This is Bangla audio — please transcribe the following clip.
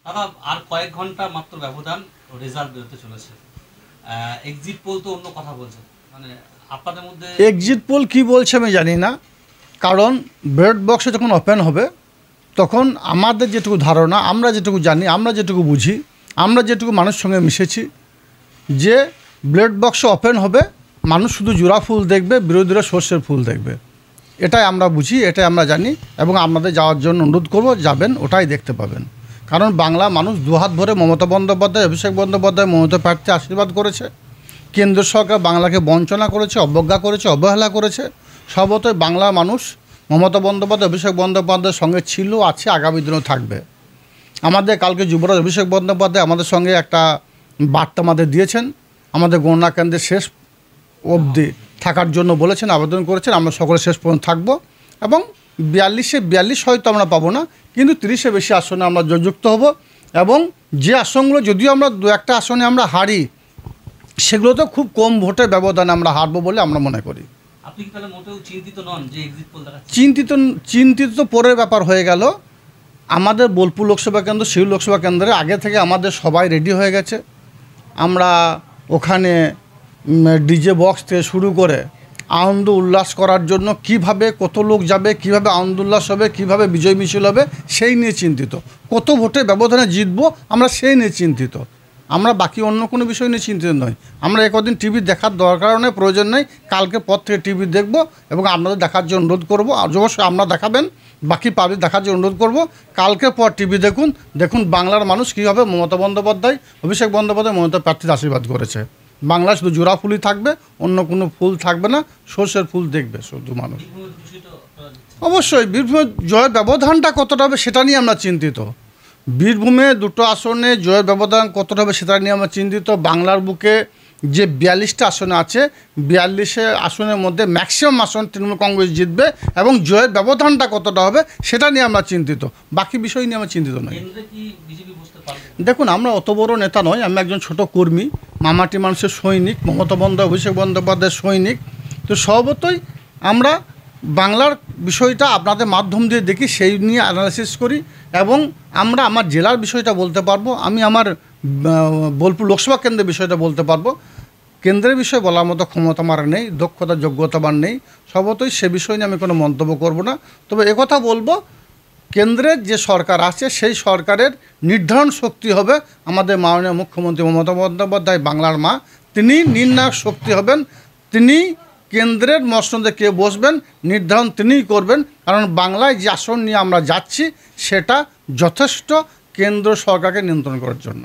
দাদা আর কয়েক ঘন্টা মাত্র ব্যবধান, রেজাল্ট বেরোতে চলেছে। এক্সিট পোল তো অন্য কথা বলছে, মানে আপনাদের মধ্যে এক্সিট পোল কী বলছে আমি জানি না, কারণ ব্যালট বক্সে যখন ওপেন হবে তখন আমাদের যেটুকু ধারণা, আমরা যেটুকু জানি, আমরা যেটুকু বুঝি, আমরা যেটুকু মানুষের সঙ্গে মিশেছি, যে ব্যালট বক্সে ওপেন হবে, মানুষ শুধু জোড়া ফুল দেখবে, বিরোধীরা সর্ষের ফুল দেখবে। এটাই আমরা বুঝি, এটাই আমরা জানি, এবং আপনাদের যাওয়ার জন্য অনুরোধ করব, যাবেন, ওটাই দেখতে পাবেন। কারণ বাংলা মানুষ দুহাত ভরে মমতা বন্দ্যোপাধ্যায়, অভিষেক বন্দ্যোপাধ্যায়, মমতা প্রার্থী আশীর্বাদ করেছে। কেন্দ্র সরকার বাংলাকে বঞ্চনা করেছে, অবজ্ঞা করেছে, অবহেলা করেছে। সর্বতই বাংলার মানুষ মমতা বন্দ্যোপাধ্যায়, অভিষেক বন্দ্যোপাধ্যায়ের সঙ্গে ছিল, আছে, আগামী দিনেও থাকবে। আমাদের কালকে যুবরাজ অভিষেক বন্দ্যোপাধ্যায় আমাদের সঙ্গে একটা বার্তা আমাদের দিয়েছেন, আমাদের গণনা কেন্দ্রের শেষ অবধি থাকার জন্য বলেছেন, আবেদন করেছেন। আমরা সকলে শেষ পর্যন্ত থাকবো, এবং 42 হয়তো আমরা পাবো না, কিন্তু 30-এর বেশি আসনে আমরা জয়যুক্ত হব। এবং যে আসনগুলো যদিও আমরা দু একটা আসনে আমরা হারি, সেগুলো তো খুব কম ভোটের ব্যবধানে আমরা হারবো বলে আমরা মনে করি। আপনি কি তাহলে মোটেও চিন্তিত নন যে এক্সিট পোল দেখাচ্ছে? চিন্তিত তো পরের ব্যাপার হয়ে গেল। আমাদের বোলপুর লোকসভা কেন্দ্র, শিউর লোকসভা কেন্দ্রে আগে থেকে আমাদের সবাই রেডি হয়ে গেছে। আমরা ওখানে ডিজে বক্স থেকে শুরু করে আনন্দ উল্লাস করার জন্য কিভাবে কত লোক যাবে, কিভাবে আনন্দ উল্লাস হবে, কিভাবে বিজয় মিছিল হবে, সেই নিয়ে চিন্তিত। কত ভোটের ব্যবধানে জিতবো আমরা সেই নিয়ে চিন্তিত। আমরা বাকি অন্য কোনো বিষয় নিয়ে চিন্তিত নই। আমরা একদিন টিভি দেখার দরকার নেই, প্রয়োজন নেই। কালকে পর থেকে টিভি দেখব এবং আপনাদের দেখার জন্য অনুরোধ করবো। আর অবশ্যই আপনারা দেখাবেন, বাকি পাবলিক দেখার জন্য অনুরোধ করবো। কালকে পর টিভি দেখুন বাংলার মানুষ কীভাবে মমতা বন্দ্যোপাধ্যায়, অভিষেক বন্দ্যোপাধ্যায়, মমতা প্রার্থীর আশীর্বাদ করেছে। বাংলা শুধু জোড়া ফুলই থাকবে, অন্য কোনো ফুল থাকবে না, সর্ষের ফুল দেখবে শুধু মানুষ। অবশ্যই বীরভূমের জয়ের ব্যবধানটা কতটা হবে সেটা নিয়ে আমরা চিন্তিত। বীরভূমে দুটো আসনে জয়ের ব্যবধান কতটা হবে সেটা নিয়ে আমরা চিন্তিত। বাংলার বুকে যে 42টা আসনে আছে, 42 আসনের মধ্যে ম্যাক্সিমাম আসন তৃণমূল কংগ্রেস জিতবে, এবং জয়ের ব্যবধানটা কতটা হবে সেটা নিয়ে আমরা চিন্তিত। বাকি বিষয় নিয়ে আমরা চিন্তিত নই। দেখুন, আমরা অত বড় নেতা নয়, আমি একজন ছোট কর্মী, মামাটি মানুষের সৈনিক, মমতা বন্দ্যোপাধ্যায়, অভিষেক বন্দ্যোপাধ্যায়ের সৈনিক। তো সর্বতই আমরা বাংলার বিষয়টা আপনাদের মাধ্যম দিয়ে দেখি, সেই নিয়ে অ্যানালাইসিস করি, এবং আমরা আমার জেলার বিষয়টা বলতে পারবো, আমি আমার বোলপুর লোকসভা কেন্দ্রের বিষয়টা বলতে পারবো। কেন্দ্রের বিষয়ে বলার মতো ক্ষমতা আমার নেই, দক্ষতা যোগ্যতা আমার নেই। সর্বতই সে বিষয় নিয়ে আমি কোনো মন্তব্য করব না। তবে একথা বলবো, কেন্দ্রের যে সরকার আছে সেই সরকারের নির্ধারণ শক্তি হবে আমাদের মাননীয় মুখ্যমন্ত্রী মমতা বন্দ্যোপাধ্যায়, বাংলার মা। তিনি নির্ণায়ক শক্তি হবেন, তিনি কেন্দ্রের মসনদে কে বসবেন নির্ধারণ তিনিই করবেন। কারণ বাংলায় যে আসন নিয়ে আমরা যাচ্ছি সেটা যথেষ্ট কেন্দ্র সরকারকে নিয়ন্ত্রণ করার জন্য।